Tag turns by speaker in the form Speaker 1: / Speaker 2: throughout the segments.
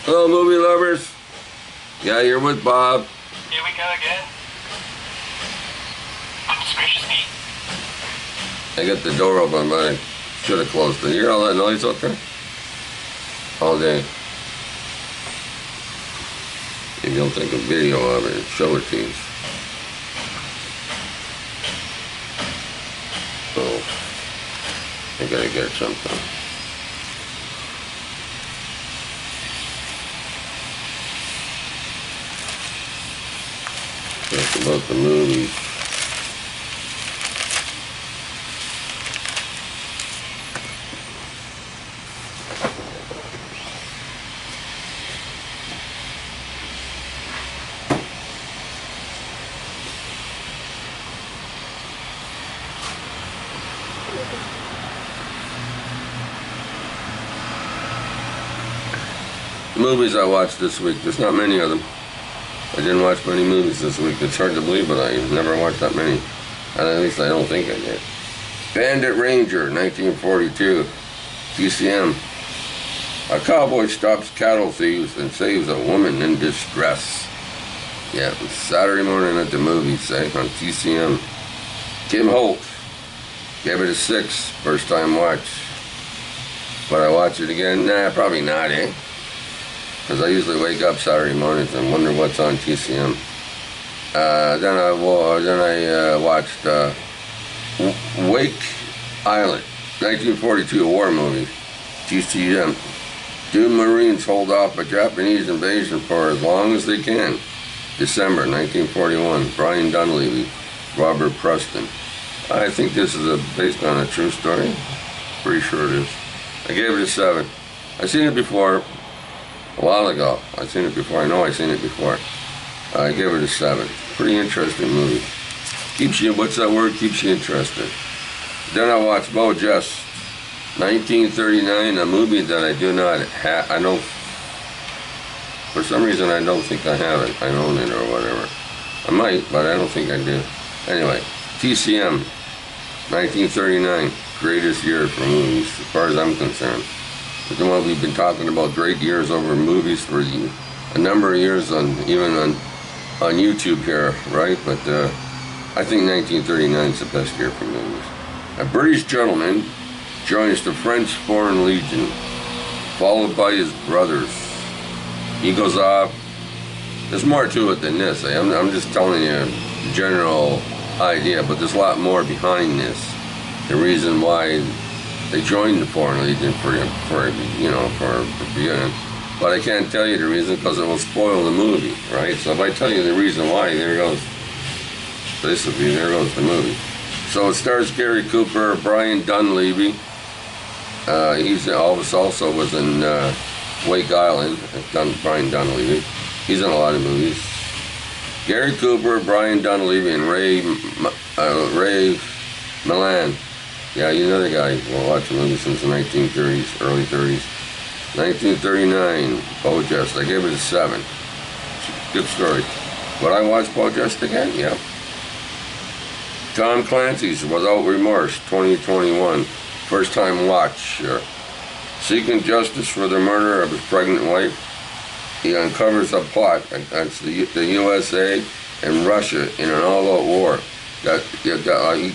Speaker 1: Hello, movie lovers. Yeah, you're with Bob.
Speaker 2: Here we go again. Goodness gracious me.
Speaker 1: I got the door open, but I should have closed it. You hear all that noise out there? All day. Maybe you'll take a video of it and show it to you. So, I gotta get something. Talk about the movies. The movies I watched this week, there's not many of them. I didn't watch many movies this week. It's hard to believe, but I never watched that many. And at least I don't think I did. Bandit Ranger, 1942. TCM. A cowboy stops cattle thieves and saves a woman in distress. Yeah, Saturday morning at the movies, say, on TCM. Tim Holt. Gave it a 6, first time watch. But I watch it again? Nah, probably not, eh? Because I usually wake up Saturday mornings and wonder what's on TCM. Then I watched Wake Island, 1942 war movie, TCM. Do Marines hold off a Japanese invasion for as long as they can? December 1941. Brian Dunleavy, Robert Preston. I think this is based on a true story. Pretty sure it is. I gave it a 7. I've seen it before. A while ago. I've seen it before. I know I've seen it before. I gave it a 7. Pretty interesting movie. Keeps you, what's that word? Keeps you interested. Then I watched BoJack, 1939, a movie that I do not have. I don't, for some reason I don't think I have it. I own it or whatever. I might, but I don't think I do. Anyway, TCM, 1939, greatest year for movies, as far as I'm concerned. The one we've been talking about great years over movies for a number of years even on YouTube here, right? But I think 1939 is the best year for movies. A British gentleman joins the French Foreign Legion, followed by his brothers. He goes off. There's more to it than this. I'm just telling you the general idea, but there's a lot more behind this. The reason why they joined the Foreign Legion for beginning. But I can't tell you the reason because it will spoil the movie, right? So if I tell you the reason why, there goes the movie. So it stars Gary Cooper, Brian Dunleavy. He's also was in Wake Island. Brian Dunleavy. He's in a lot of movies. Gary Cooper, Brian Dunleavy, and Ray Milland. Yeah, you know the guy. Well, watched the movie since the 1930s, early 30s. 1939, BoJack. I gave it a 7. Good story. Would I watch BoJack again? Yeah. Tom Clancy's Without Remorse, 2021. First time watch. Seeking justice for the murder of his pregnant wife, he uncovers a plot against the USA and Russia in an all-out war. He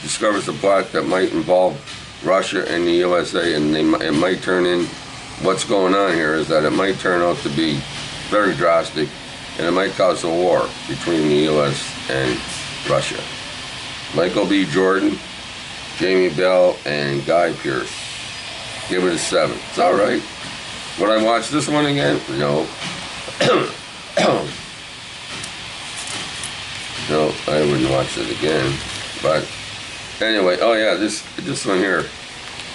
Speaker 1: discovers a plot that might involve Russia and the USA, and it might turn in. What's going on here is that it might turn out to be very drastic, and it might cause a war between the U.S. and Russia. Michael B. Jordan, Jamie Bell, and Guy Pearce. Give it a 7. It's all right. Would I watch this one again? No. No, I wouldn't watch it again. But anyway, oh yeah, this one here.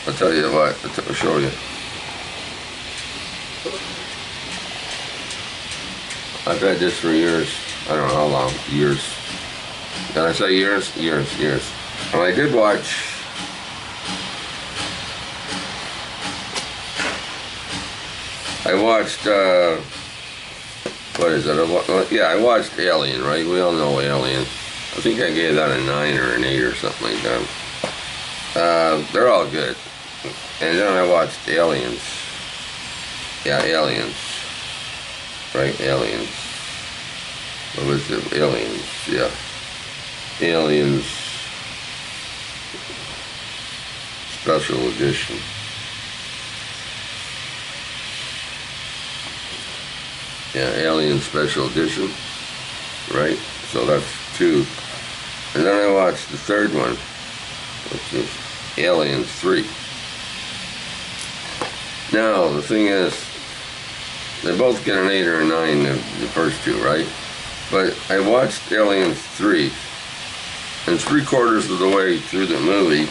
Speaker 1: I'll tell you what. I'll show you. I've had this for years. I don't know how long. Years. Did I say years? Years. And I did watch. I watched. What is it? Yeah, I watched Alien, right? We all know Alien. I think I gave that a 9 or an 8 or something like that. They're all good. And then I watched Aliens. Yeah, Aliens. right? Aliens. What was it? Aliens, yeah. Aliens Special Edition. Yeah, Alien Special Edition, right? So that's 2. And then I watched the third one, which is Aliens 3. Now, the thing is, they both get an 8 or a 9, the first 2, right? But I watched Aliens 3, and 3/4 of the way through the movie,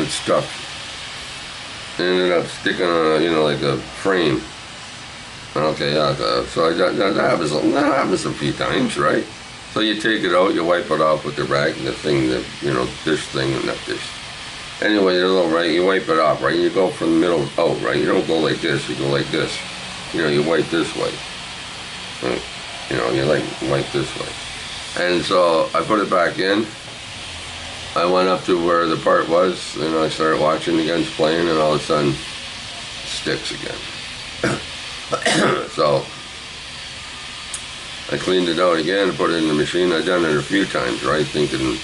Speaker 1: it stuck. It ended up sticking on, like a frame. Okay, yeah, so that happens a few times, right? So you take it out, you wipe it off with the rag, the thing, dish thing, and not dish. Anyway, right, you wipe it off, right? You go from the middle out, right? You don't go like this, you go like this. You wipe this way. Right? You wipe this way. And so I put it back in. I went up to where the part was, and I started watching again, it's playing, and all of a sudden, it sticks again. So I cleaned it out again and put it in the machine. I've done it a few times, right? Thinking,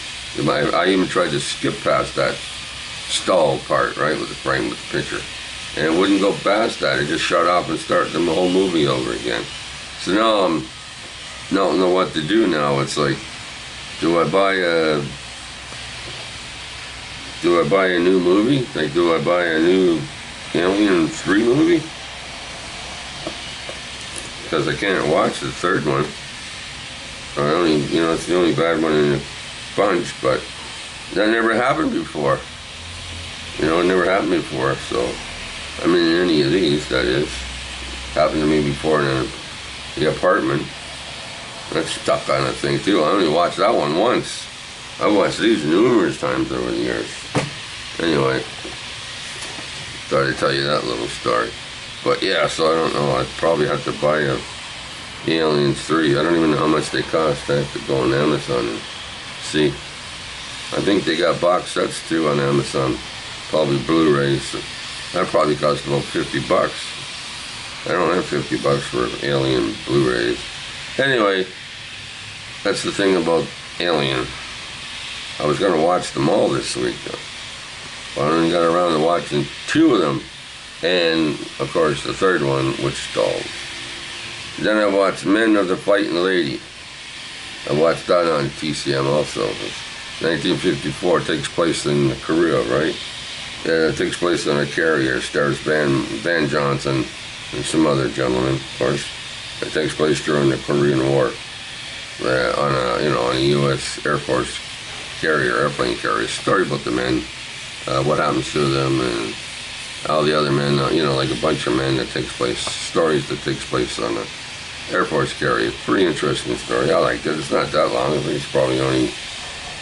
Speaker 1: I even tried to skip past that stall part, right, with the frame with the picture. And it wouldn't go past that. It just shut off and started the whole movie over again. So now I don't know what to do now. It's like, do I buy a new movie? Like, do I buy a new Alien 3 movie? Because I can't watch the third one. It's the only bad one in the bunch, but that never happened before. It never happened before, so, in any of these, that is. Happened to me before in the apartment. That's stuck on a thing, too. I only watched that one once. I've watched these numerous times over the years. Anyway, thought I'd tell you that little story. But yeah, so I don't know. I'd probably have to buy a Aliens 3. I don't even know how much they cost. I have to go on Amazon and see. I think they got box sets too on Amazon. Probably Blu-rays. That probably cost about $50. I don't have $50 for Alien Blu-rays. Anyway, that's the thing about Alien. I was going to watch them all this week, though. But I only got around to watching 2 of them. And, of course, the third one, which stalled. Then I watched Men of the Fighting Lady. I watched that on TCM also. 1954, takes place in Korea, right? Yeah, it takes place on a carrier. Stars Van Johnson and some other gentlemen, of course. It takes place during the Korean War on a U.S. Air Force carrier, airplane carrier. Story about the men, what happens to them, and all the other men, like a bunch of men that takes place, stories that takes place on an Air Force carrier. Pretty interesting story. I liked it. It's not that long. I think it's probably only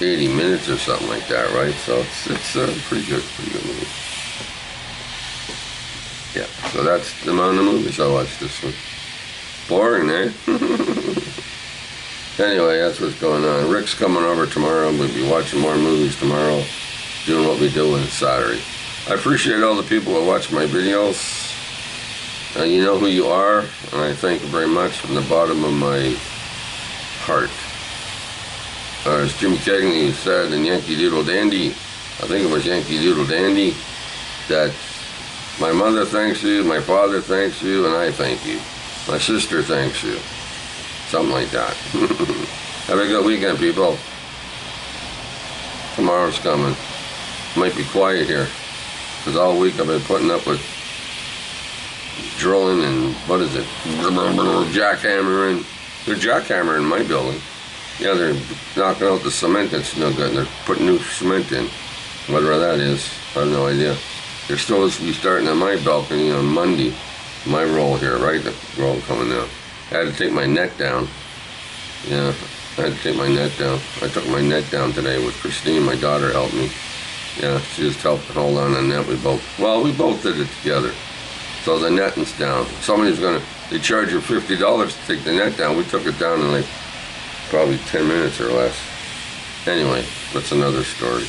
Speaker 1: 80 minutes or something like that, right? So it's pretty good movie. Yeah, so that's the amount of movies I watched this week. Boring, eh? Anyway, that's what's going on. Rick's coming over tomorrow. We'll be watching more movies tomorrow, doing what we do on Saturday. I appreciate all the people that watch my videos. You know who you are, and I thank you very much from the bottom of my heart. As Jimmy Cagney said in Yankee Doodle Dandy, I think it was Yankee Doodle Dandy, that my mother thanks you, my father thanks you, and I thank you. My sister thanks you. Something like that. Have a good weekend, people. Tomorrow's coming. Might be quiet here, because all week I've been putting up with drilling and, jackhammering. They're jackhammering my building. Yeah, they're knocking out the cement that's no good, and they're putting new cement in. Whatever that is, I have no idea. They're supposed to be starting on my balcony on Monday. My roll here, right? The roll coming down. I had to take my net down. Yeah, I had to take my net down. I took my net down today with Christine. My daughter helped me. Yeah, she just helped hold on the net. We both did it together. So the netting's down. They charge you $50 to take the net down. We took it down in like probably 10 minutes or less. Anyway, that's another story.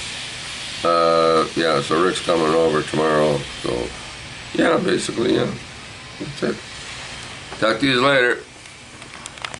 Speaker 1: Yeah, so Rick's coming over tomorrow. So, yeah, basically, yeah. That's it. Talk to you later.